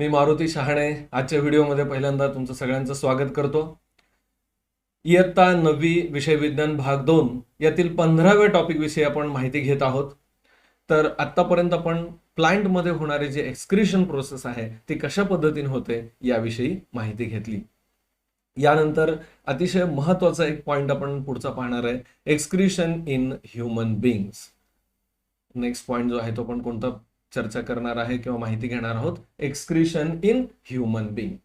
मी मारुती शहाणे आजच्या व्हिडिओमध्ये पहिल्यांदा तुमचं सगळ्यांचं स्वागत करतो. इयत्ता 9वी विषय विज्ञान भाग 2 यातील 15व्या टॉपिक विषयी आपण माहिती घेत आहोत. तर आतापर्यंत आपण प्लांटमध्ये होणारी जी एक्सक्रीशन प्रोसेस आहे ती कशा पद्धतीने होते याविषयी माहिती घेतली. यानंतर अतिशय महत्वाचा एक पॉइंट आपण पुढचा पाहणार आहे, excretion in human beings. Next point जो आहे तो आपण कोणता चर्चा करणार आहे किंवा माहिती घेणार आहोत, एक्सक्रीशन इन ह्युमन बीइंग.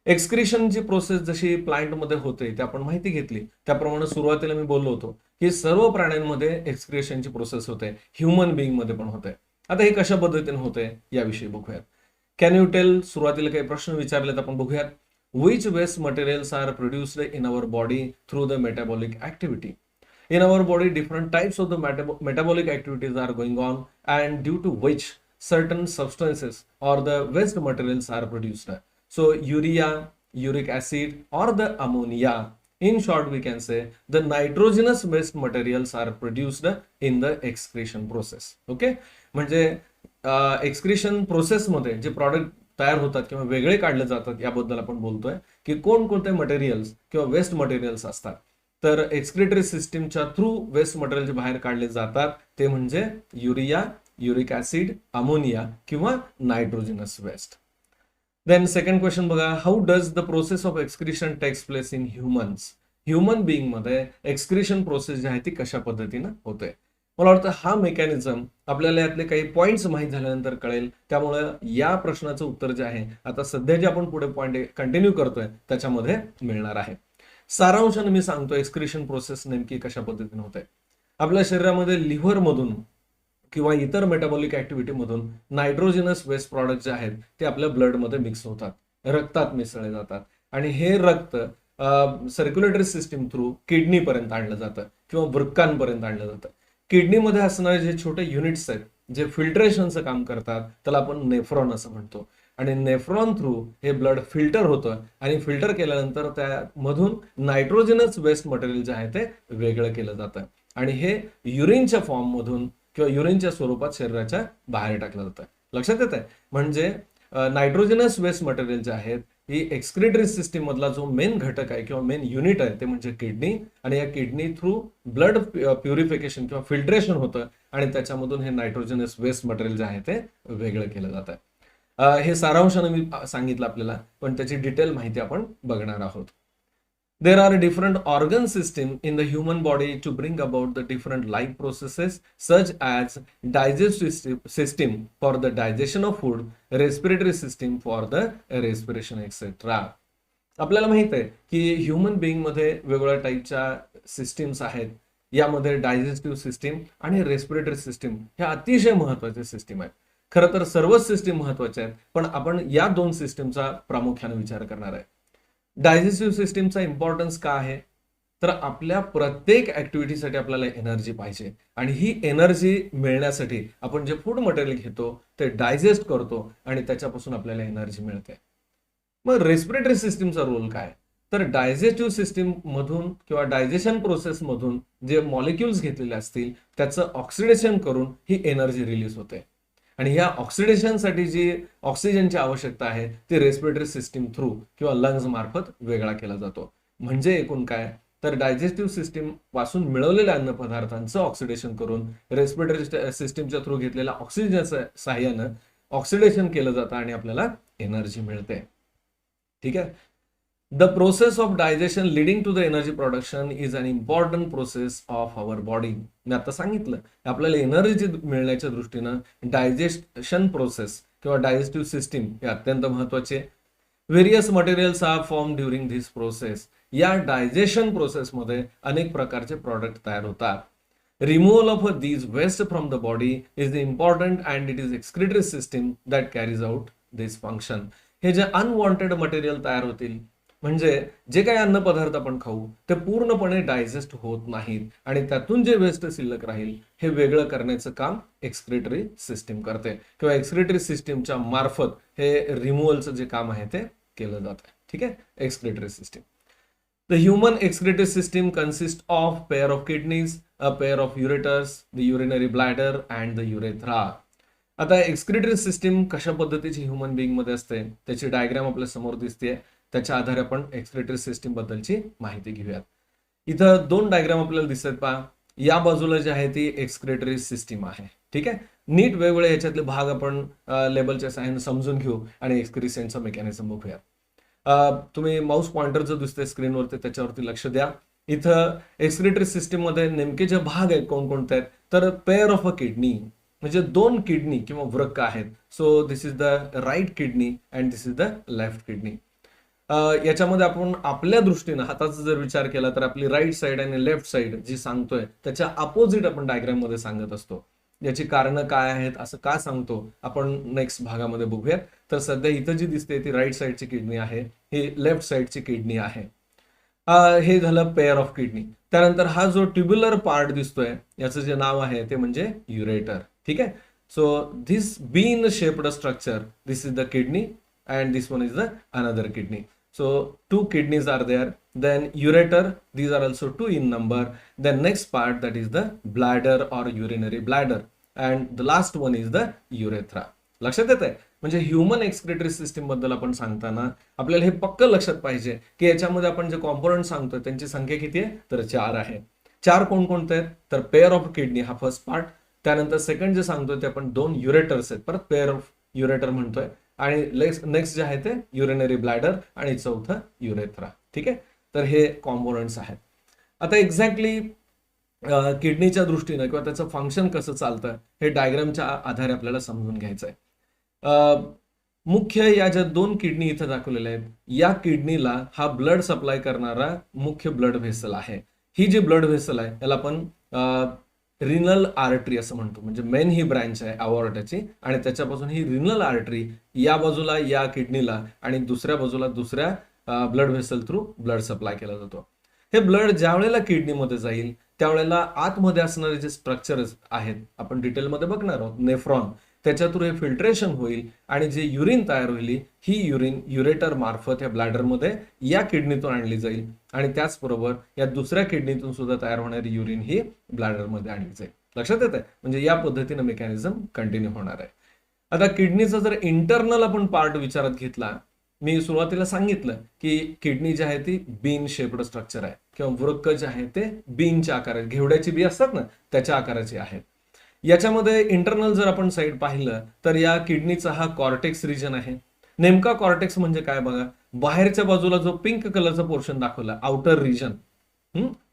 एक्सक्रीशनची प्रोसेस जशी प्लांटमध्ये होते ते आपण माहिती घेतली. त्याप्रमाणे सुरुवातीला मी बोललो होतो की सर्व प्राण्यांमध्ये एक्सक्रीशनची प्रोसेस होते, ह्युमन बीइंग मध्ये पण होते. आता हे कशा पद्धतीने होते याविषयी बघूयात. कॅन यू टेल, सुरुवातीला काही प्रश्न विचारलेत आपण बघूयात. Which waste materials are produced in our body through the metabolic activity. In our body, different types of the metabolic activities are going on, and due to which certain substances or the waste materials are produced. So urea, uric acid, or the ammonia. In short, we can say the nitrogenous waste materials are produced in the excretion process. Okay, म्हणजे excretion process मध्ये जे product तयार होतात किंवा वेगळे काढले जातात याबद्दल आपण बोलतोय की कोणकोणते मटेरियल्स किंवा वेस्ट मटेरियल्स असतात. तर एक्सक्रिटरी सिस्टीमच्या थ्रू वेस्ट मटेरियल जे बाहेर काढले जातात ते म्हणजे युरिया, युरिक ऍसिड, अमोनिया किंवा nitrogenous waste. Then second question बघा, how does the process of excretion takes place in humans. Human being मध्ये एक्सक्रिशन प्रोसेस जी आहे ती कशा पद्धतीनं होते. मला वाटतं हा मेकॅनिझम आपल्याला यातले काही पॉइंट्स माहीत झाल्यानंतर कळेल. त्यामुळे या प्रश्नाचं उत्तर जे आहे आता सध्या जे आपण पुढे पॉइंट कंटिन्यू करतोय त्याच्यामध्ये मिळणार आहे. सारांशाने मी सांगतो एक्सक्रीशन प्रोसेस नेमकी कशा पद्धतीने होते. आपल्या शरीरामध्ये लिव्हर मधून किंवा इतर मेटाबॉलिक ऍक्टिव्हिटी मधून नायट्रोजनस वेस्ट प्रॉडक्ट जे आहेत ते आपल्या ब्लड मध्ये मिक्स होतात, रक्तात मिसळले जातात आणि हे रक्त सर्क्युलेटरी सिस्टीम थ्रू किडनी पर्यंत आणलं जातं किंवा वृक्कांपर्यंत आणलं जातं. किडनीमध्ये असणारे जे छोटे युनिट्स आहेत जे फिल्ट्रेशनचं काम करतात त्याला आपण नेफ्रॉन असं म्हणतो. आणि नेफ्रॉन थ्रू हे ब्लड फिल्टर होतं आणि फिल्टर केल्यानंतर त्यामधून नायट्रोजनस वेस्ट मटेरियल जे आहे ते वेगळं केलं जातं आणि हे युरिनच्या फॉर्म मधून किंवा युरिनच्या स्वरूपात शरीराच्या बाहेर टाकलं जातं. लक्षात येत आहे. म्हणजे नायट्रोजनस वेस्ट मटेरियल जे आहेत ही एक्सक्रिटरी सिस्टीम मधला जो मेन घटक आहे किंवा मेन युनिट आहे ते म्हणजे किडनी. आणि या किडनी थ्रू ब्लड प्युरिफिकेशन किंवा फिल्ट्रेशन होतं आणि त्याच्यामधून हे नायट्रोजनस वेस्ट मटेरियल जे आहे ते वेगळं केलं जातं. हे सारांशाने मी सांगितलं आपल्याला, पण त्याची डिटेल माहिती आपण बघणार आहोत. There are different organ system in the human body to bring about the different life processes such as digestive system for the digestion of food, respiratory system for the respiration etcetera. आपल्याला माहित आहे की human being मध्ये वेगवेगळ्या टाईपच्या systems आहेत. यामध्ये digestive system आणि रेस्पिरेटरी सिस्टीम ह्या अतिशय महत्वाच्या सिस्टीम आहेत. खरं तर सर्वच सिस्टीम महत्वाच्या आहेत, पण आपण या दोन सिस्टीमचा प्रामुख्याने विचार करणार आहे. डायजेस्टिव्ह सिस्टीमचा इम्पॉर्टन्स का आहे, तर आपल्या प्रत्येक ऍक्टिव्हिटीसाठी आपल्याला एनर्जी पाहिजे आणि ही एनर्जी मिळण्यासाठी आपण जे फूड मटेरियल घेतो ते डायजेस्ट करतो आणि त्याच्यापासून आपल्याला एनर्जी मिळते. मग रेस्पिरेटरी सिस्टीमचा रोल काय, तर डायजेस्टिव्ह सिस्टीम मधून किंवा डायजेशन प्रोसेस मधून जे मॉलिक्युल्स घेतलेले असतील त्याचं ऑक्सिडेशन करून ही एनर्जी रिलीज होते आणि या ऑक्सिडेशनसाठी जी ऑक्सिजनची आवश्यकता आहे ती रेस्पिरेटरी सिस्टीम थ्रू किंवा लंग्स मार्फत वेगळा केला जातो. म्हणजे एकूण काय, तर डायजेस्टिव्ह सिस्टीम पासून मिळवलेल्या अन्न पदार्थांचं ऑक्सिडेशन करून रेस्पिरेटरी सिस्टीमच्या थ्रू घेतलेल्या ऑक्सिजनच्या सहाय्यानं ऑक्सिडेशन केलं जातं आणि आपल्याला एनर्जी मिळते. ठीक आहे. The process of digestion leading to the energy production is an important process of our body. मी आता सांगितलं आपल्याला एनर्जी मिळण्याच्या दृष्टीनं डायजेशन प्रोसेस किंवा डायजेस्टिव्ह सिस्टीम हे अत्यंत महत्वाचे. Various materials are form during this process. या डायजेशन प्रोसेसमध्ये अनेक प्रकारचे प्रॉडक्ट तयार होतात. Removal of these waste from the body is the important and it is excretory system that carries out this function. हे जे अनवॉन्टेड मटेरियल तयार होतील म्हणजे जे काही अन्न पदार्थ आपण खाऊ ते पूर्णपणे डायजेस्ट होत नाहीत आणि त्यातून जे वेस्ट शिल्लक राहील हे वेगळं करण्याचं काम एक्सक्रिटरी सिस्टीम करते किंवा एक्सक्रिटरी सिस्टीमच्या मार्फत हे रिमूव्हलचं जे काम आहे ते केलं जातं. ठीक आहे. Excretory system. The human excretory system consist of pair of kidneys, a pair of ureters, the urinary bladder and the urethra. आता एक्सक्रिटरी सिस्टीम कशा पद्धतीची ह्युमन बिंग मध्ये असते त्याची डायग्राम आपल्या समोर दिसते. त्याच्या आधारे आपण एक्सक्रिटरी सिस्टीम बद्दलची माहिती घेऊयात. इथं 2 डायग्राम आपल्याला दिसत पहा. या बाजूला जी आहे ती एक्सक्रिटरी सिस्टीम आहे. ठीक आहे. नीट वेगवेगळे याच्यातले भाग आपण लेबलच्या साहाय्याने समजून घेऊ आणि एक्सक्रिसेंटचा मेकॅनिझम बघूया. तुम्ही माऊस पॉइंटर जो दिसतोय स्क्रीनवरती त्याच्यावरती लक्ष द्या. इथं एक्सक्रिटरी सिस्टीम मध्ये नेमके जे भाग आहेत कोणकोणते आहेत तर पेअर ऑफ अ किडनी म्हणजे 2 किडनी किंवा वृक्क आहेत. So this is the right kidney and this is the left kidney. याच्यामध्ये आपण आपल्या दृष्टीनं हाताचा जर विचार केला तर आपली राईट साइड आणि लेफ्ट साइड जी सांगतोय त्याच्या अपोजिट आपण डायग्राम मध्ये सांगत असतो. याची कारणं काय आहेत असं का सांगतो आपण नेक्स्ट भागामध्ये बघूयात. तर सध्या इथं जी दिसते ती राईट साइडची किडनी आहे, ही लेफ्ट साइडची किडनी आहे. हे झालं पेअर ऑफ किडनी. त्यानंतर हा जो ट्युब्युलर पार्ट दिसतोय याचं जे नाव आहे ते म्हणजे युरेटर. ठीक आहे. So this bean shaped structure this is the kidney and this one is the another kidney. So 2 kidneys are there. Then ureter, these are also 2 in number. Then next part that is the bladder or urinary bladder. And the last one is the urethra. लक्षात येत आहे. म्हणजे human excretory system बद्दल आपण सांगताना आपल्याला हे पक्क लक्षात पाहिजे की याच्यामध्ये आपण जे कॉम्पोनंट सांगतोय त्यांची संख्या किती आहे तर 4 आहे. 4 कोणकोणते आहेत तर पेअर ऑफ किडनी हा फर्स्ट पार्ट. त्यानंतर सेकंड जे सांगतोय ते आपण 2 युरेटर्स आहेत, परत पेअर ऑफ युरेटर म्हणतोय. आणि नेक्स्ट जे आहे ते युरिनरी ब्लॅडर आणि चौथं युरेथ्रा. ठीक आहे. तर हे कॉम्पोनंट्स आहेत. आता एक्झॅक्टली किडनीच्या दृष्टीनं किंवा त्याचं फंक्शन कसं चालतं हे डायग्रामच्या आधारे आपल्याला समजून घ्यायचं आहे. मुख्य या ज्या 2 किडनी इथं दाखवलेल्या आहेत या किडनीला हा ब्लड सप्लाय करणारा मुख्य ब्लड व्हेसल आहे. ही जी ब्लड व्हेसल आहे याला आपण रिनल आर्टरी असं म्हणतो. म्हणजे मेन ही ब्रँच आहे अवॉर्टाची आणि त्याच्यापासून ही रिनल आर्टरी या बाजूला या किडनीला आणि दुसऱ्या बाजूला दुसऱ्या blood vessel through blood supply केला जातो. हे ब्लड ज्या वेळेला किडनीमध्ये जाईल त्यावेळेला आतमध्ये असणारे जे स्ट्रक्चर्स आहेत आपण डिटेलमध्ये बघणार आहोत. नेफ्रॉन त्याच्या थ्रू हे फिल्ट्रेशन होईल आणि जे युरिन तयार होईल ही युरिन युरेटर मार्फत या ब्लॅडरमध्ये या किडनीतून आणली जाईल आणि त्याचबरोबर या दुसऱ्या किडनीतून सुद्धा तयार होणारी युरिन ही ब्लॅडरमध्ये आणली जाईल. लक्षात येत आहे. म्हणजे या पद्धतीने मेकॅनिझम कंटिन्यू होणार आहे. आता किडनीचा जर इंटरनल आपण पार्ट विचारात घेतला, मी सुरुवातीला सांगितलं की किडनी जी आहे ती बीन शेप्ड स्ट्रक्चर आहे किंवा वृक्क जे आहे ते बीनच्या आकाराचे, घेवड्याची बी असतात ना त्याच्या आकाराचे आहेत. याच्यामध्ये इंटरनल जर आपण साईड पाहिलं तर या किडनीचा हा कॉर्टेक्स रिजन आहे. नेमका कॉर्टेक्स म्हणजे काय बघा, बाहेरच्या बाजूला जो पिंक कलरचा पोर्शन दाखवला आउटर रिजन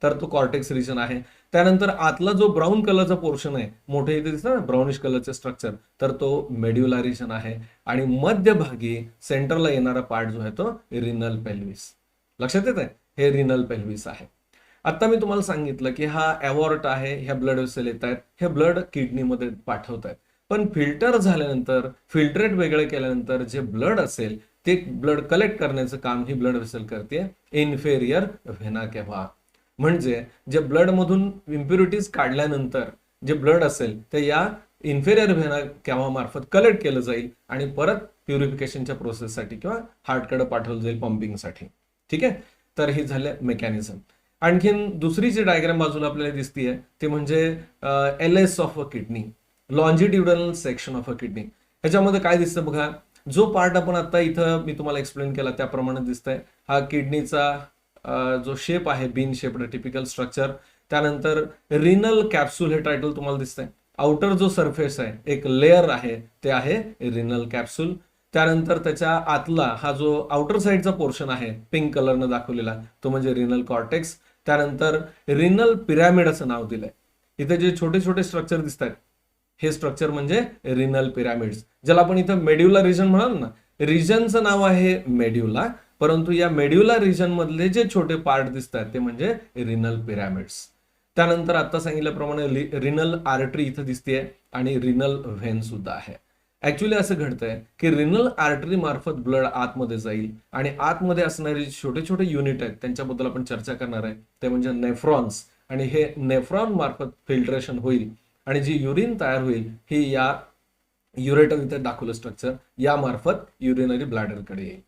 तर तो कॉर्टेक्स रिजन आहे. त्यानंतर आतला जो ब्राऊन कलरचा पोर्शन आहे मोठे इथे दिसतं ना ब्राउनिश कलरचे स्ट्रक्चर तर तो मेड्युला रिजन आहे. आणि मध्यभागी सेंटरला येणारा पार्ट जो आहे तो रिनल पेल्विस. लक्षात येत आहे. हे रिनल पेल्विस आहे. आता मी तुम्हाला सांगितलं की हा अवॉर्ट आहे, ह्या ब्लड व्हेसल येत आहेत, हे ब्लड किडनीमध्ये पाठवत आहेत. पण फिल्टर झाल्यानंतर फिल्ट्रेट वेगळे केल्यानंतर जे ब्लड असेल ते ब्लड कलेक्ट करण्याचं काम ही ब्लड व्हेसल करते इन्फेरियर व्हेना केव्हा. म्हणजे जे ब्लड मधून इम्प्युरिटीज काढल्यानंतर जे ब्लड असेल ते या इन्फेरियर व्हेना केव्हा मार्फत कलेक्ट केलं जाईल आणि परत प्युरिफिकेशनच्या प्रोसेससाठी किंवा हार्टकडे पाठवलं जाईल पंपिंगसाठी. ठीक आहे. तर हे झालं मेकॅनिझम. आणखीन दुसरी जी डायग्राम बाजूला आपल्याला दिसतीये ते म्हणजे LS of a kidney, longitudinal section of a kidney. ह्याच्यामध्ये काय दिसतं बघा, जो पार्ट आपण आता इथं मी तुम्हाला एक्सप्लेन केला त्याप्रमाणे दिसतंय. हा किडनीचा जो शेप आहे बीन शेप्ड टिपिकल स्ट्रक्चर. त्यानंतर रिनल कॅप्सूल हे टायटल तुम्हाला दिसतंय. आउटर जो सरफेस आहे एक लेअर आहे ते आहे रिनल कॅप्सूल. त्यानंतर त्याच्या आतला हा जो आउटर साइडचा पोर्शन आहे पिंक कलरनं दाखवलेला तो म्हणजे रिनल कॉर्टेक्स. त्यानंतर रिनल पिरॅमिड असं नाव दिलंय. इथे जे छोटे छोटे स्ट्रक्चर दिसत आहेत हे स्ट्रक्चर म्हणजे रिनल पिरॅमिड्स, ज्याला आपण इथं मेड्युला रिजन म्हणाल ना. रिजनचं नाव आहे मेड्युला, परंतु या मेड्युला रिजन मधले जे छोटे पार्ट दिसत आहेत ते म्हणजे रिनल पिरॅमिड्स. त्यानंतर आता सांगितल्याप्रमाणे रिनल आर्टरी इथं दिसतेय आणि रिनल व्हेन सुद्धा आहे. ऍक्च्युली असं घडतंय की रिनल आर्टरी मार्फत ब्लड आतमध्ये जाईल आणि आतमध्ये असणारे छोटे छोटे युनिट आहेत त्यांच्याबद्दल आपण चर्चा करणार आहे ते म्हणजे नेफ्रॉन्स. आणि हे नेफ्रॉन मार्फत फिल्ट्रेशन होईल आणि जी युरिन तयार होईल ही या युरेटर इथे दाखवलं स्ट्रक्चर या मार्फत युरिनरी ब्लॅडरकडे येईल.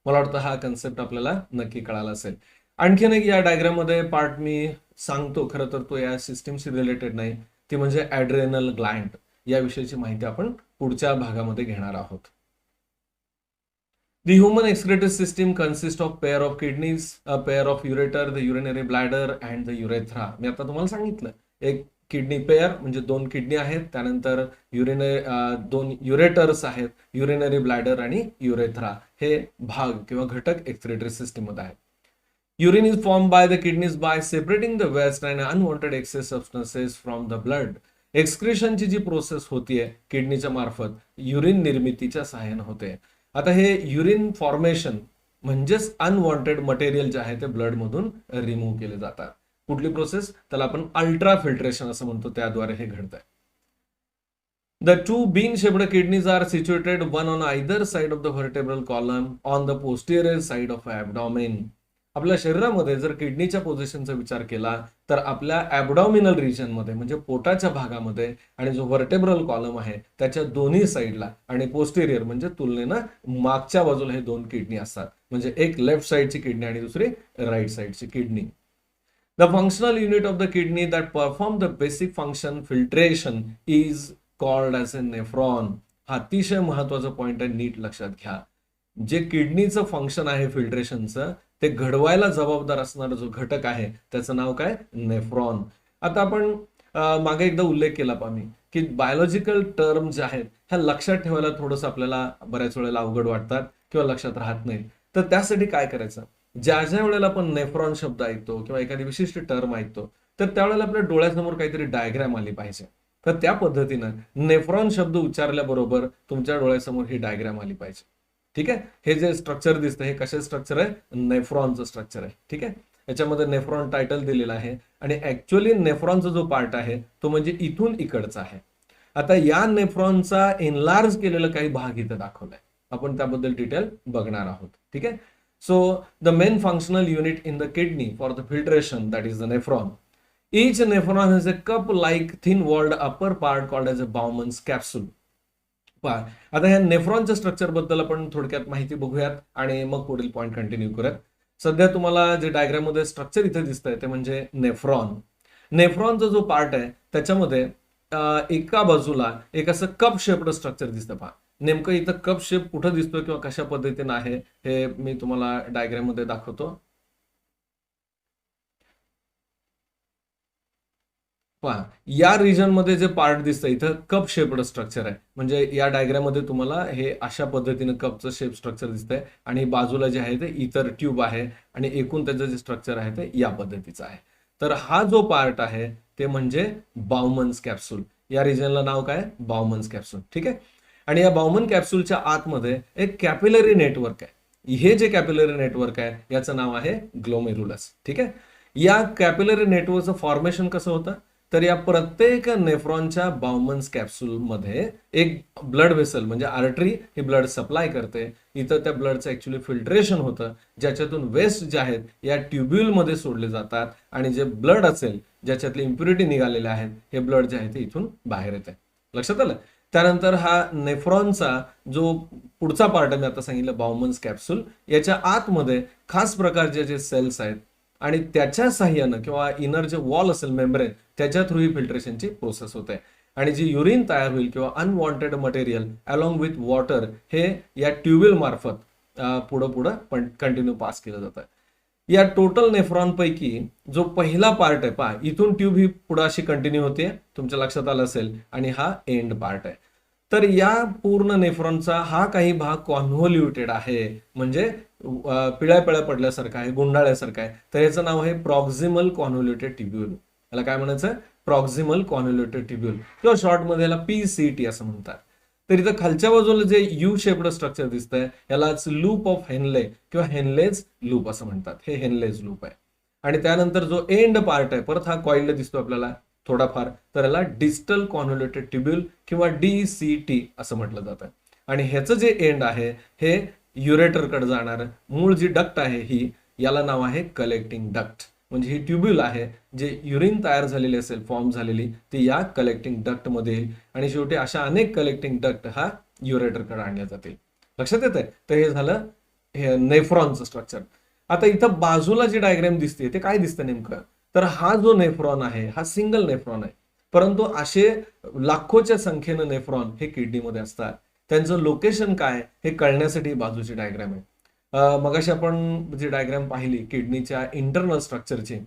मला वाटतं हा कन्सेप्ट आपल्याला नक्की कळाला असेल. आणखीन एक या डायग्राम मध्ये पार्ट मी सांगतो, खरं तर तो या सिस्टीमशी रिलेटेड नाही, ती म्हणजे ॲड्रेनल ग्लँड. याविषयीची माहिती आपण पुढच्या भागामध्ये घेणार आहोत. The human excretory system consists of pair of kidneys, a pair of ureter, the urinary bladder and the urethra. मी आता तुम्हाला सांगितलं, एक किडनी पेअर म्हणजे दोन किडनी आहेत, त्यानंतर दोन युरेटर्स आहेत, युरिनरी ब्लॅडर आणि युरेथ्रा हे भाग किंवा घटक एक्सक्रेटरी सिस्टीम मध्ये आहेत. Urine is formed by the kidneys by separating the waste and unwanted excess substances from the blood. एक्सक्रिशनची जी प्रोसेस होतीये किडनीच्या मार्फत युरिन निर्मितीच्या सहाय्याने होते. आता हे युरिन फॉर्मेशन म्हणजेच अनवॉन्टेड मटेरियल जे आहे ते ब्लड मधून रिमूव्ह केले जातात. कुठली प्रोसेस? त्याला आपण अल्ट्रा फिल्ट्रेशन असं म्हणतो, त्याद्वारे हे घडतंय. The two bean-shaped kidneys are situated one on either side of the vertebral column on the posterior side of abdomen. आपल्या शरीरामध्ये जर किडनीच्या पोझिशनचा विचार केला तर आपल्या ॲबडॉमिनल रिजन मध्ये म्हणजे पोटाच्या भागामध्ये आणि जो व्हर्टेब्रल कॉलम आहे त्याच्या दोन्ही साईडला आणि पोस्टेरियर म्हणजे तुलनेनं मागच्या बाजूला हे दोन किडनी असतात. म्हणजे एक लेफ्ट साईडची किडनी आणि दुसरी राईट साईडची kidney. The functional unit of the kidney that perform the basic function filtration is called as a nephron. हा अतिशय महत्वाचा पॉइंट आहे, नीट लक्षात घ्या. जे किडनीचं फंक्शन आहे फिल्ट्रेशनचं ते घडवायला जबाबदार असणारा जो घटक आहे त्याचं नाव काय? नेफ्रॉन. आता आपण मागे एकदा उल्लेख केला पाहिजे की बायोलॉजिकल टर्म जे आहेत ह्या लक्षात ठेवायला थोडंसं आपल्याला बऱ्याच वेळेला अवघड वाटतात किंवा लक्षात राहत नाही. तर त्यासाठी काय करायचं, ज्या ज्या वेळेला आपण नेफ्रॉन शब्द ऐकतो किंवा एखादी विशिष्ट टर्म ऐकतो तर त्यावेळेला आपल्या डोळ्यासमोर काहीतरी डायग्राम आली पाहिजे. तर त्या पद्धतीनं नेफ्रॉन शब्द उच्चारल्याबरोबर तुमच्या डोळ्यासमोर ही डायग्राम आली पाहिजे. ठीक आहे. हे जे स्ट्रक्चर दिसतं हे कशा स्ट्रक्चर आहे? नेफ्रॉनचं स्ट्रक्चर आहे. ठीक आहे. याच्यामध्ये नेफ्रॉन टायटल दिलेलं आहे आणि ऍक्च्युअली नेफ्रॉनचा जो पार्ट आहे तो म्हणजे इथून इकडचा आहे. आता या नेफ्रॉनचा एनलार्ज केलेला काही भाग इथे दाखवलाय, आपण त्याबद्दल डिटेल बघणार आहोत. ठीक आहे. So the main functional unit in the kidney for the filtration that is the nephron. Each nephron has a cup-like thin-walled upper part called as a Bowman's capsule. आता ह्या नेफ्रॉनच्या स्ट्रक्चर बद्दल आपण थोडक्यात माहिती बघूयात आणि मग पुढील पॉइंट कंटिन्यू करूयात. सध्या तुम्हाला जे डायग्राम मध्ये स्ट्रक्चर इथे दिसतंय ते म्हणजे नेफ्रॉन. नेफ्रॉनचा जो पार्ट आहे त्याच्यामध्ये एका बाजूला एक असं कप शेप्ड स्ट्रक्चर दिसतं. पहा नेमकं इथं कप शेप कुठं दिसतोय किंवा कशा पद्धतीनं आहे हे मी तुम्हाला डायग्राम मध्ये दाखवतो. पहा या रिजन मध्ये जे पार्ट दिसतं इथं कप शेप्ड स्ट्रक्चर आहे. म्हणजे या डायग्राम मध्ये तुम्हाला हे अशा पद्धतीनं कपचं शेप स्ट्रक्चर दिसतंय आणि बाजूला जे आहे ते इतर ट्यूब आहे आणि एकूण त्याचं जे स्ट्रक्चर आहे ते या पद्धतीचं आहे. तर हा जो पार्ट आहे ते म्हणजे बाउमन्स कॅप्सूल. या रिजनला नाव काय? बाउमन्स कॅप्सूल. ठीक आहे. आणि या बाउमन कॅप्सूलच्या आतमध्ये एक कॅपिलरी नेटवर्क आहे. हे जे कॅपिलरी नेटवर्क आहे याचं नाव आहे ग्लोमेरुलस. ठीक आहे. या कॅपिलरी नेटवर्कचं फॉर्मेशन कसं होतं तर या प्रत्येक नेफ्रॉनच्या बाउमन्स कॅप्सूल मध्ये एक ब्लड व्हेसल म्हणजे आर्टरी ही ब्लड सप्लाय करते. इथं त्या ब्लडचं ऍक्च्युअली फिल्ट्रेशन होतं ज्याच्यातून वेस्ट जे आहेत या ट्युब्यूल मध्ये सोडले जातात आणि जे ब्लड असेल ज्याच्यातले इम्प्युरिटी निघालेले आहेत हे ब्लड जे आहे ते इथून बाहेर येते. लक्षात आलं. त्यानंतर हा नेफ्रॉनचा जो पुढचा पार्ट मी आता सांगितलं बाउमन्स कॅप्सूल याच्या आतमध्ये खास प्रकारचे जे सेल्स आहेत आणि त्याच्या साह्यानं किंवा इनर जे वॉल असेल मेम्ब्रेन त्याच्या थ्रू ही फिल्ट्रेशनची प्रोसेस होते आणि जी युरिन तयार होईल किंवा unwanted material along with water हे या ट्युब्यूल मार्फत पुढं कंटिन्यू पास केलं जातं. या टोटल नेफ्रॉन पैकी जो पहिला पार्ट आहे पहा इथून ट्यूब ही पुढे अशी कंटिन्यू होते तुमच्या लक्षात आलं असेल आणि हा एंड पार्ट आहे. तर या पूर्ण नेफ्रॉनचा हा काही भाग कॉन्व्होल्युटेड आहे म्हणजे पिळ्या पिळ्या पडल्यासारखं आहे, गुंडाळ्यासारखं आहे. तर याचं नाव आहे प्रॉक्झिमल कॉन्व्होल्युटेड ट्युब्यूल. याला काय म्हणायचं? प्रॉक्झिमल कॉन्व्होल्युटेड ट्युब्यूल किंवा शॉर्ट मध्ये याला PCT असं म्हणतात. तर इथं खालच्या बाजूला जे यू शेप्ड स्ट्रक्चर दिसतंय यालाच लूप ऑफ हेनले किंवा हेनलेज लूप असं म्हणतात. हे हेनलेज लूप आहे. आणि त्यानंतर जो एंड पार्ट आहे परत हा कॉइल्ड दिसतो आपल्याला थोडाफार तर याला डिस्टल कॉन्व्होल्युटेड ट्युब्यूल किंवा DCT असं म्हटलं जातं. आणि ह्याचं जे एंड आहे हे युरेटर कडे जाणार मूळ जी डक्ट आहे ही याला नाव आहे कलेक्टिंग डक्ट. म्हणजे ही ट्युब्यूल आहे जे युरिन तयार झालेली असेल फॉर्म झालेली ती या कलेक्टिंग डक्ट मध्ये येईल आणि शेवटी अशा अनेक कलेक्टिंग डक्ट हा युरेटर कडे आणल्या जातील. लक्षात येतंय. तर हे झालं हे नेफ्रॉनचं स्ट्रक्चर. आता इथं बाजूला जी डायग्राम दिसते ते काय दिसतं नेमकं तर हा जो नेफ्रॉन आहे हा सिंगल नेफ्रॉन आहे. परंतु असे लाखोच्या संख्येनं नेफ्रॉन हे किडनीमध्ये असतात. त्यांचं लोकेशन काय हे कळण्यासाठी बाजूची डायग्राम आहे. मगाशी आपण जी डायग्राम पाहिली किडनीच्या इंटरनल स्ट्रक्चरची,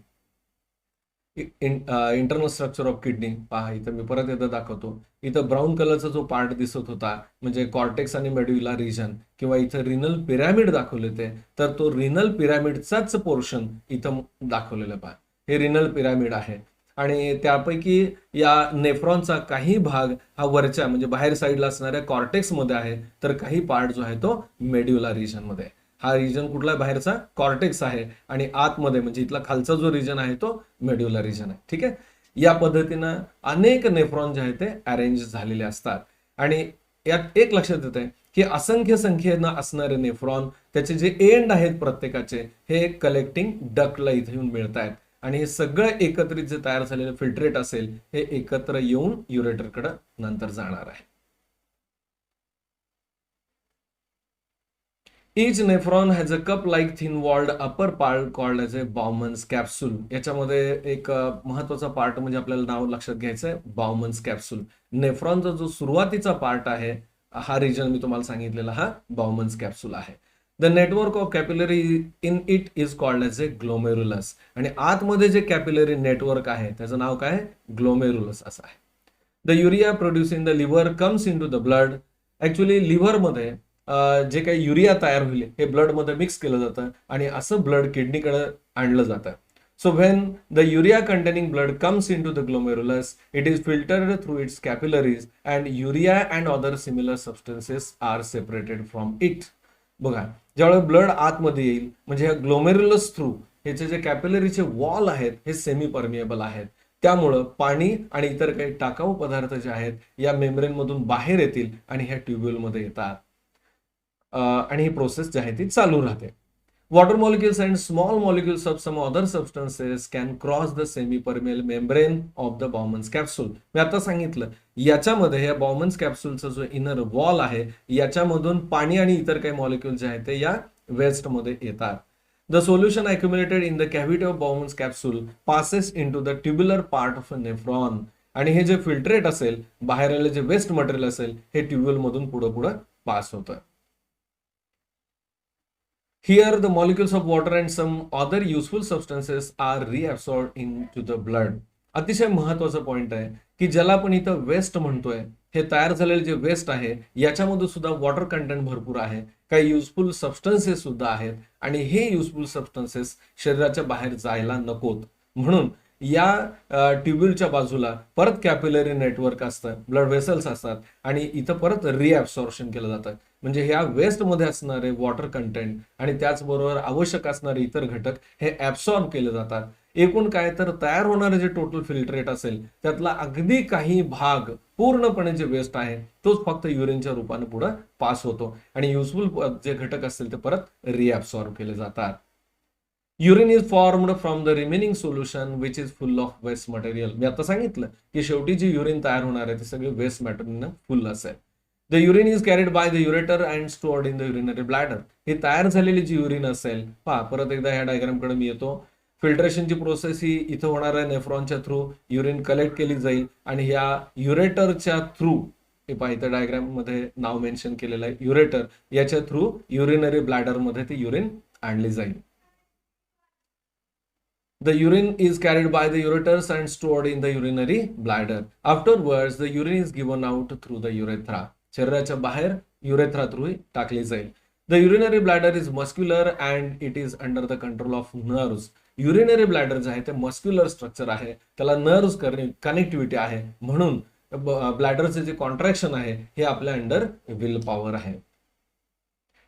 इंटरनल स्ट्रक्चर ऑफ किडनी पहा, इथं मी परत एकदा दाखवतो. इथं ब्राऊन कलरचा जो पार्ट दिसत होता म्हणजे कॉर्टेक्स आणि मेड्युला रिजन, किंवा इथं रिनल पिरॅमिड दाखवले ते, तर तो रिनल पिरॅमिडचाच पोर्शन इथं दाखवलेलं पहा. हे रिनल पिरॅमिड आहे आणि त्यापैकी या नेफ्रॉनचा काही भाग हा वरच्या म्हणजे बाहेर साईडला असणाऱ्या कॉर्टेक्समध्ये आहे, तर काही पार्ट जो आहे तो मेड्युला रिजनमध्ये आहे. हा रिजन कुठला बाहेरचा कॉर्टेक्स आहे आणि आतमध्ये म्हणजे इथला खालचा जो रिजन आहे तो मेड्युला रिजन आहे. ठीक आहे. या पद्धतीनं अनेक नेफ्रॉन जे आहेत ते अरेंज झालेले असतात आणि यात एक लक्षात येत आहे की असंख्य संख्येनं असणारे नेफ्रॉन त्याचे जे एंड आहेत प्रत्येकाचे हे कलेक्टिंग डक्टला इथे येऊन मिळत आहेत आणि हे सगळं एकत्रित जे तयार झालेलं फिल्ट्रेट असेल हे एकत्र येऊन युरेटरकडे नंतर जाणार आहे. Each nephron has a cup-like thin-walled upper part called as a Bowman's capsule. याच्यामध्ये एक महत्वाचा पार्ट म्हणजे आपल्याला नाव लक्षात घ्यायचं आहे, बाउमन्स कॅप्सूल. नेफ्रॉनचा जो सुरुवातीचा पार्ट आहे हा रिजन मी तुम्हाला सांगितलेला हा बाउमन्स कॅप्सूल आहे. The network of capillary in it is called as a glomerulus. आणि आतमध्ये जे कॅपिलरी नेटवर्क आहे त्याचं नाव काय आहे? ग्लोमेरुलस असं आहे. The urea produce in the liver comes in to the blood. Actually लिव्हरमध्ये जे काही युरिया तयार होईल हे ब्लड मध्ये मिक्स केलं जातं आणि असं ब्लड किडनीकडे आणलं जातं. So when the urea containing blood comes in to the glomerulus it is filtered through its capillaries and urea and other similar substances are separated from it. बघा, ज्यावेळेस ब्लड आतमध्ये येईल म्हणजे ह्या ग्लोमेरुलस थ्रू ह्याचे जे कॅपिलरीचे वॉल आहेत हे सेमी परमिएबल आहेत, त्यामुळं पाणी आणि इतर काही टाकाऊ पदार्थ जे आहेत या मेम्ब्रेन मधून बाहेर येतील आणि ह्या ट्युब्युल मध्ये येतात आणि ही प्रोसेस जी आहे ती चालू राहते. Water molecules and small molecules of some other substances can cross the semi permeable membrane of the Bowman's capsule. मी आता सांगितलं याच्यामध्ये या बाउमन्स कॅप्सूलचा जो इनर वॉल आहे याच्यामधून पाणी आणि इतर काही मॉलिक्युल जे आहेत ते या वेस्ट मध्ये येतात. The solution accumulated in the cavity of Bowman's capsule passes into the tubular part of a nephron. आणि हे जे फिल्ट्रेट असेल, बाहेर आलेले जे वेस्ट मटेरियल असेल हे ट्युब्युल मधून पुढे पुढे पास होतं. Here, the molecules of water and some other useful substances are reabsorbed into the blood. अतिशय महत्वाचा पॉइंट आहे की ज्याला आपण इथं वेस्ट म्हणतोय, हे तयार झालेले जे वेस्ट आहे याच्यामध्ये सुद्धा वॉटर कंटेंट भरपूर आहे, काही युजफुल सबस्टन्सेस सुद्धा आहेत आणि हे युजफुल सबस्टन्सेस शरीराच्या बाहेर जायला नकोत म्हणून या ट्युब्युलच्या बाजूला परत कॅपिलरी नेटवर्क असतं, ब्लड व्हेसल्स असतात आणि इथं परत रिअब्सॉर्प्शन केलं जातं. म्हणजे ह्या वेस्ट मध्ये असणारे वॉटर कंटेंट आणि त्याचबरोबर आवश्यक असणारे इतर घटक हे ऍब्सॉर्ब केले जातात. एकूण काय तर तयार होणारे जे टोटल फिल्ट्रेट असेल त्यातला अगदी काही भाग पूर्णपणे जे वेस्ट आहे तोच फक्त युरिनच्या रूपाने पुढे पास होतो आणि युजफुल जे घटक असतील ते परत रिअब्सॉर्ब केले जातात. Urine is formed from the remaining solution which is full of waste material. मी आता सांगितलं की शेवटी जी युरिन तयार होणार आहे ते सगळे वेस्ट मटेरियल फुल असेल. The urine is carried by the ureter and stored in the urinary bladder. ही तयार झालेली जी युरिन असेल, पहा परत एकदा ह्या डायग्राम कडे मी येतो. फिल्ट्रेशनची प्रोसेस ही इथं होणाऱ्या नेफ्रॉनच्या थ्रू युरिन कलेक्ट केली जाईल आणि या युरेटरच्या थ्रू, हे पहा इथं डायग्राम मध्ये नाव मेन्शन केलेलं आहे युरेटर, याच्या थ्रू युरिनरी ब्लॅडर मध्ये ती युरिन आणली जाईल. The urine is carried by the ureters and stored in the urinary bladder. Afterwards, the urine is given out through the urethra. शरीराच्या बाहेर युरेथ्रा थ्रू टाकली जाईल. The urinary bladder is muscular and it is under the control of nerves. Urinary bladder जे आहे ते muscular structure आहे, त्याला nerves connectivity आहे म्हणून ब्लॅडरचे जे कॉन्ट्रॅक्शन आहे हे आपल्या अंडर विल पॉवर आहे.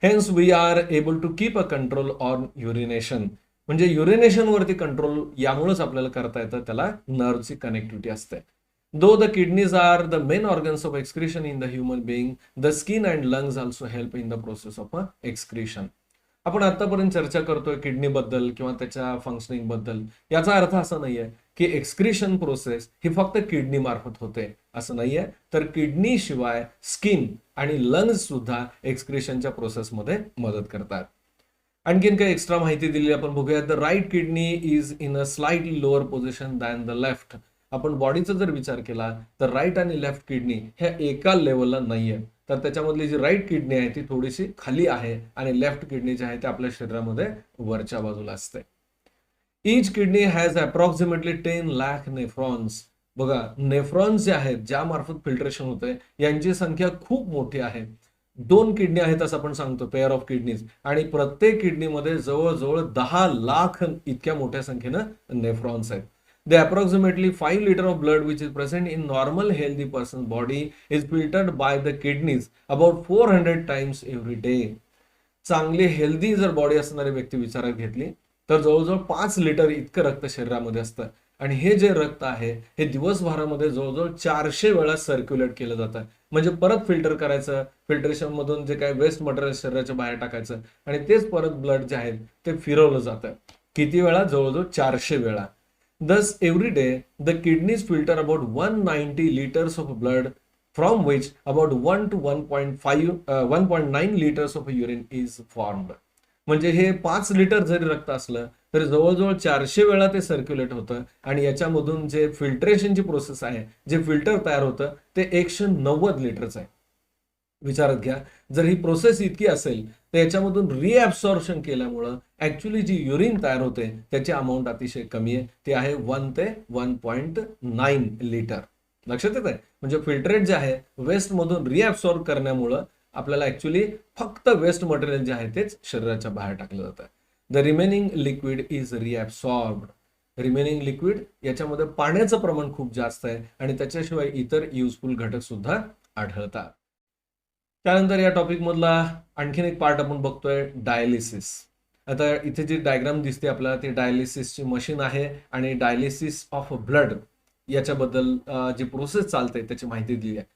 Hence we are able to keep a control on urination. म्हणजे युरिनेशन वरती कंट्रोल यामुळेच आपल्याला करता येतं, त्याला नर्व्हची कनेक्टिव्हिटी असते. Though the kidneys are the main organs of excretion in the human being, the skin and lungs also help in the process of excretion. आपण आतापर्यंत चर्चा करतोय किडनी बद्दल किंवा त्याच्या फंक्शनिंग बद्दल. याचा अर्थ असा नाहीये की एक्सक्रीशन प्रोसेस ही फक्त किडनी मार्फत होते असं नाहीये, तर किडनी शिवाय स्किन आणि लंग्स सुद्धा एक्सक्रीशनच्या प्रोसेसमध्ये मदत करतात. आणखीन काही एक्स्ट्रा माहिती दिली आपण बघूया. The right kidney is in a slightly lower position than the left. आपण बॉडीचा जर विचार केला तर राईट आणि लेफ्ट किडनी ह्या एका लेवलला नाहीये. तर त्याच्यामधली जी राईट किडनी आहे ती थोडीशी खाली आहे आणि लेफ्ट किडनी जी आहे ते आपल्या शरीरामध्ये वरच्या बाजूला असते. Each kidney has approximately 10 lakh nephrons. बघा, नेफ्रॉन्स जे आहेत ज्यामार्फत फिल्ट्रेशन होतंय यांची संख्या खूप मोठी आहे. 2 किडनी आहेत असं आपण सांगतो, पेअर ऑफ किडनीज, आणि प्रत्येक किडनीमध्ये जवळजवळ 10 लाख इतक्या मोठ्या संख्येनं नेफ्रॉन्स आहेत. The approximately 5 liter of blood which is present in normal healthy person's body is filtered by the kidneys about 400 times every day. चांगली हेल्दी जर बॉडी असणारी व्यक्ती विचारात घेतली तर जवळजवळ 5 लिटर इतकं रक्त शरीरामध्ये असतं आणि हे जे रक्त आहे हे दिवसभरामध्ये जवळजवळ 400 वेळा सर्क्युलेट केलं जातं. म्हणजे परत फिल्टर करायचं, फिल्ट्रेशन मधून जे काही वेस्ट मटेरियल शरीराच्या बाहेर टाकायचं आणि तेच परत ब्लड जे आहे ते फिरवलं जातं. किती वेळा? जवळजवळ 400 वेळा. Thus, every day, the kidneys filter about 190 liters of blood, from which about 1 to 1.9 liters of urine is formed. म्हणजे हे 5 लिटर जरी रक्त असलं तरी जवळजवळ 400 वेळा ते सर्क्युलेट होतं आणि याच्यामधून जे फिल्ट्रेशनची प्रोसेस आहे, जे फिल्टर तयार होतं ते 190 लिटरचं आहे. विचारात घ्या, जर ही प्रोसेस इतकी असेल तर याच्यामधून रिअब्सॉर्प्शन केल्यामुळं ऍक्च्युली जी युरिन तयार होते त्याची अमाऊंट अतिशय कमी आहे, ती आहे 1 ते 1.9 लिटर. लक्षात येत आहे? म्हणजे फिल्ट्रेट जे आहे वेस्ट मधून रिअब्सॉर्ब करण्यामुळं आपल्याला ऍक्च्युली फक्त वेस्ट मटेरियल जे आहे तेच शरीराच्या बाहेर टाकलं जातं. The remaining liquid is reabsorbed. Remaining liquid याच्यामध्ये पाण्याचं प्रमाण खूप जास्त आहे आणि त्याच्याशिवाय इतर युजफुल घटक सुद्धा आढळतात. त्यानंतर या टॉपिक मधला आणखीन एक पार्ट आपण बघतोय, डायलिसिस. आता इथे जी डायग्राम दिसते आपल्याला ती डायलिसिसची मशीन आहे आणि डायलिसिस ऑफ ब्लड याच्याबद्दल जी प्रोसेस चालते त्याची माहिती दिली आहे.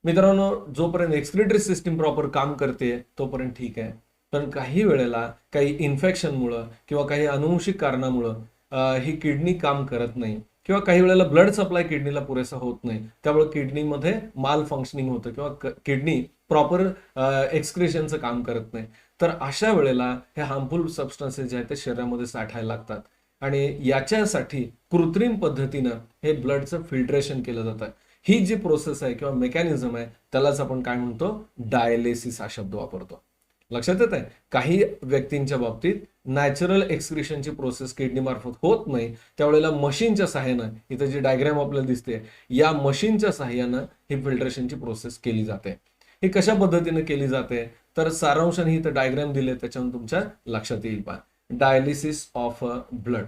मित्रांनो, जोपर्यंत एक्सक्रिटरी सिस्टीम प्रॉपर काम करते तोपर्यंत ठीक आहे, पण काही वेळेला काही इन्फेक्शनमुळं किंवा काही अनुवंशिक कारणामुळं ही किडनी काम करत नाही किंवा काही वेळेला ब्लड सप्लाय किडनीला पुरेसा होत नाही, त्यामुळे किडनीमध्ये माल फंक्शनिंग होतं किंवा किडनी प्रॉपर एक्सक्रिशनचं काम करत नाही. तर अशा वेळेला हे हार्मफुल सबस्टन्सेस जे आहेत ते शरीरामध्ये साठायला लागतात आणि याच्यासाठी कृत्रिम पद्धतीनं हे ब्लडचं फिल्ट्रेशन केलं जातं. ही जी प्रोसेस आहे किंवा मेकॅनिझम आहे त्यालाच आपण काय म्हणतो? डायलिसिस हा शब्द वापरतो. लक्षात येत आहे? काही व्यक्तींच्या बाबतीत नॅचरल एक्सक्रिशनची प्रोसेस किडनी मार्फत होत नाही, त्यावेळेला मशीनच्या सहाय्यानं, इथं जी डायग्राम आपल्याला दिसते या मशीनच्या सहाय्यानं ही फिल्ट्रेशनची प्रोसेस केली जाते. ही कशा पद्धतीने केली जाते तर सारांशाने इथं डायग्राम दिले त्याच्यावरून तुमच्या लक्षात येईल. पहा, डायलिसिस ऑफ ब्लड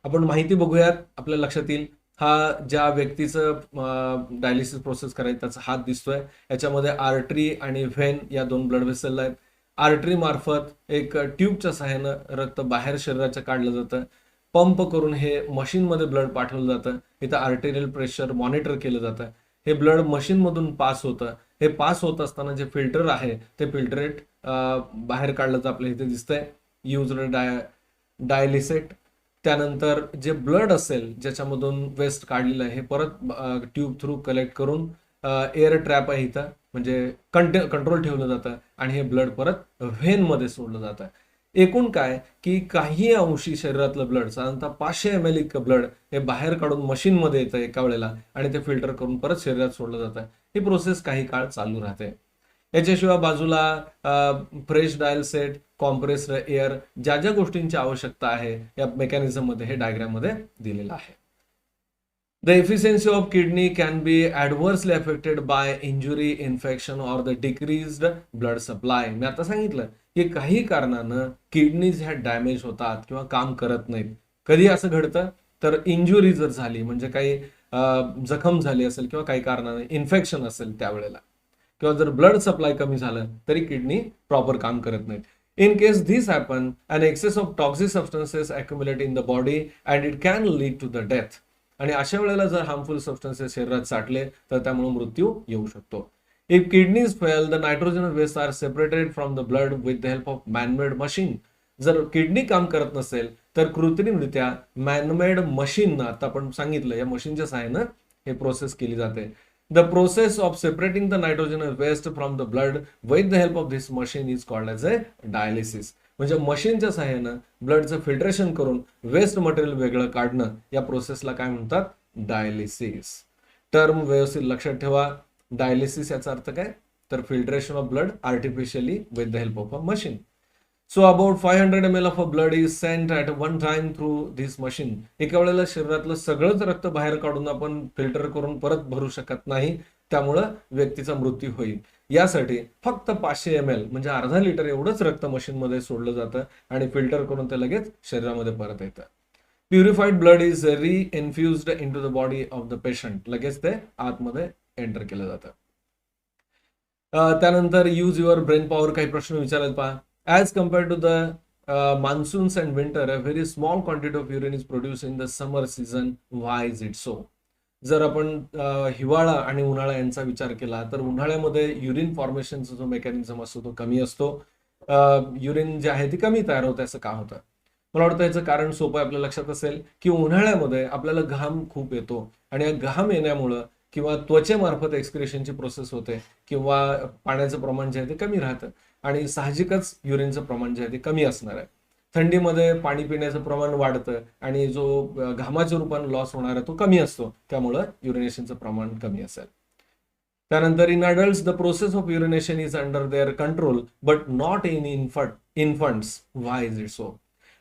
आपण माहिती बघूयात, आपल्या लक्षात येईल. हा ज्या व्यक्तीचं डायलिसिस प्रोसेस करायचं त्याचा हात दिसतोय, याच्यामध्ये आर्टरी आणि व्हेन या 2 ब्लड व्हेसल आहेत. आर्टरी मार्फत एक ट्यूबच्या सहाय्यानं रक्त बाहेर शरीराच्या काढलं जातं. पंप करून हे मशीनमध्ये ब्लड पाठवलं जातं. इथं आर्टेरियल प्रेशर मॉनिटर केलं जातं. हे ब्लड मशीनमधून पास होतं. हे पास होत असताना जे फिल्टर आहे ते फिल्टरेट बाहेर काढलं जातं, आपल्या इथे दिसतंय, यूज डायलिसेट. त्यानंतर जे ब्लड असेल ज्याच्यामधून वेस्ट काढलेलं आहे हे परत ट्यूब थ्रू कलेक्ट करून एअर ट्रॅप आहे इथं, म्हणजे कंट्रोल ठेवलं जातं आणि हे ब्लड परत व्हेनमध्ये सोडलं जातं. एकूण काय की काही अंशी शरीरातलं ब्लड, साधारणतः 500 ml इतकं ब्लड हे बाहेर काढून मशीनमध्ये येतं एका वेळेला आणि ते फिल्टर करून परत शरीरात सोडलं जातं. ही प्रोसेस काही काळ चालू राहते. याच्याशिवाय बाजूला fresh dial set, compressed air, ज्या ज्या गोष्टींची आवश्यकता आहे या मेकॅनिझम मध्ये हे डायग्राम मध्ये दिलेलं आहे. The efficiency of kidney can be adversely affected by injury, infection or the decreased blood supply. मी आता सांगितलं की काही कारणानं किडनीज ह्या डॅमेज होतात किंवा काम करत नाहीत. कधी असं घडतं तर इंजुरी जर झाली, म्हणजे काही जखम झाली असेल किंवा काही कारणाने इन्फेक्शन असेल त्यावेळेला, किंवा जर ब्लड सप्लाय कमी झालं तरी किडनी प्रॉपर काम करत नाहीत. In case this happen, an excess of toxic substances accumulate in the body and it can lead to the death. आणि अशा वेळेला जर हार्मफुल सबस्टन्सेस शरीरात साठले तर त्यामुळे मृत्यू येऊ शकतो. If kidneys fail, the nitrogenous waste are separated from the blood with the help of man-made machine. जर किडनी काम करत नसेल तर कृत्रिमरित्या मॅनमेड मशीन, आता आपण सांगितलं या मशीनच्या सहाय्यानं हे प्रोसेस केली जाते. The process of separating the nitrogenous waste from the blood with the help of this machine is called as a dialysis. म्हणजे मशीनच्या सहाय्यानं ब्लडचं फिल्ट्रेशन करून वेस्ट मटेरियल वेगळं काढणं, या प्रोसेसला काय म्हणतात? डायलिसिस. टर्म व्यवस्थित लक्षात ठेवा. डायलिसिस याचा अर्थ काय? तर filtration of blood artificially with the help of a machine. So about 500 ml of blood is sent at one time through this machine. एका वेळेला शरीरातलं सगळंच रक्त बाहेर काढून आपण फिल्टर करून परत भरू शकत नाही, त्यामुळं व्यक्तीचा मृत्यू होईल. यासाठी फक्त 500 ml म्हणजे अर्धा लिटर एवढंच रक्त मशीनमध्ये सोडलं जातं आणि फिल्टर करून ते लगेच शरीरामध्ये परत येतं. Purified blood is reinfused into the body of the patient. लगेच ते आतमध्ये एंटर केलं जातं. त्यानंतर यूज युअर ब्रेन पॉवर, काही प्रश्न विचारायला पहा. As compared to the monsoons and winter, a very small quantity of urine is produced in the summer season. Why is it so? जर आपण हिवाळा आणि उन्हाळा यांचा विचार केला तर उन्हाळ्यामध्ये युरिन फॉर्मेशनचा जो मेकॅनिझम असतो तो कमी असतो. युरिन जे आहे ती कमी तयार होते. असं का होतं? मला वाटतं याचं कारण सोपं आहे, आपल्या लक्षात असेल की उन्हाळ्यामध्ये आपल्याला घाम खूप येतो आणि या घाम येण्यामुळं किंवा त्वचेमार्फत एक्सक्रिशनची प्रोसेस होते किंवा पाण्याचं प्रमाण जे आहे ते कमी राहतं आणि साहजिकच युरिनचं प्रमाण जे आहे ते कमी असणार आहे. थंडीमध्ये पाणी पिण्याचं प्रमाण वाढतं आणि जो घामाच्या रूपाने लॉस होणार आहे तो कमी असतो, त्यामुळं युरिनेशनचं प्रमाण कमी असेल. त्यानंतर in adults the process of urination is under their control but not in infants. Why is it so?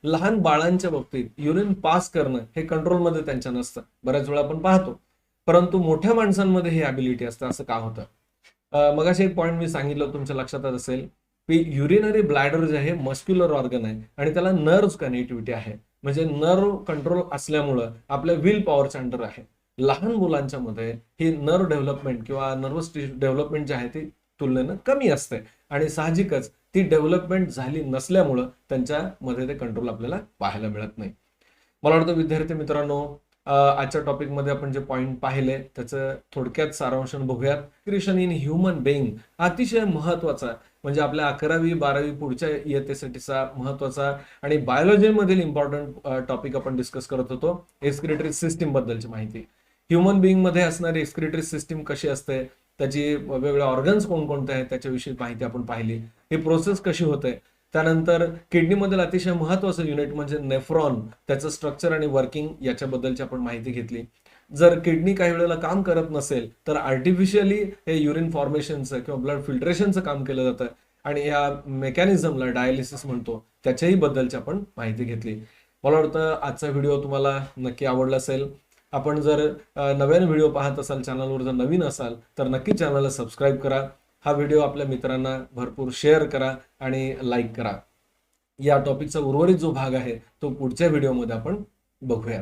लहान बाळांच्या बाबतीत युरिन पास करणं हे कंट्रोलमध्ये त्यांच्या नसतं, बऱ्याच वेळा आपण पाहतो. परंतु मोठ्या माणसांमध्ये ही ॲबिलिटी असतं. असं का होतं? मगाशी एक पॉईंट मी सांगितलं, तुमच्या लक्षात असेल की युरिनरी ब्लॅडर जे आहे मस्क्युलर ऑर्गन आहे आणि त्याला नर्व्ह कनेक्टिव्हिटी आहे. म्हणजे नर्व्ह कंट्रोल असल्यामुळं आपल्या विल पॉवरच्या अंडर आहे. लहान मुलांच्या मध्ये ही नर्व्ह डेव्हलपमेंट किंवा नर्वस डेव्हलपमेंट जे आहे ती तुलनेनं कमी असते आणि साहजिकच ती डेव्हलपमेंट झाली नसल्यामुळं त्यांच्यामध्ये ते कंट्रोल आपल्याला पाहायला मिळत नाही. मला वाटतं विद्यार्थी मित्रांनो, आजच्या टॉपिकमध्ये आपण जे पॉईंट पाहिले त्याचं थोडक्यात सारांशन बघूयात. न्यूट्रिशन इन ह्युमन बिईंग अतिशय महत्वाचा, म्हणजे आपल्या 11वी 12वी पुढच्या इयत्तेसाठीचा महत्वाचा आणि बायोलॉजीमधील इम्पॉर्टंट टॉपिक आपण डिस्कस करत होतो. एक्सक्रिटरी सिस्टीम बद्दलची माहिती. ह्युमन बिईंग मध्ये असणारी एक्सक्रिटरी सिस्टीम कशी असते, त्याची वेगवेगळे ऑर्गन्स कोणकोणते आहेत त्याच्याविषयी माहिती आपण पाहिली. ही प्रोसेस कशी होते. त्यानंतर किडनीमधील अतिशय महत्वाचं युनिट म्हणजे नेफ्रॉन, त्याचं स्ट्रक्चर आणि वर्किंग याच्याबद्दलची आपण माहिती घेतली. जर किडनी काही वेळेला काम करत नसेल तर आर्टिफिशियली हे युरिन फॉर्मेशनचं किंवा ब्लड फिल्ट्रेशनचं काम केलं जातं आणि या मेकॅनिझमला डायलिसिस म्हणतो, त्याच्याही बद्दलची आपण माहिती घेतली. मला वाटतं आजचा व्हिडिओ तुम्हाला नक्की आवडला असेल. आपण जर नव्याने व्हिडिओ पाहत असाल, चॅनलवर जर नवीन असाल तर नक्की चॅनलला सबस्क्राईब करा. हा व्हिडिओ आपल्या मित्रांना भरपूर शेअर करा आणि लाईक करा. या टॉपिकचा उर्वरित जो भाग आहे तो पुढच्या व्हिडिओमध्ये आपण बघूया.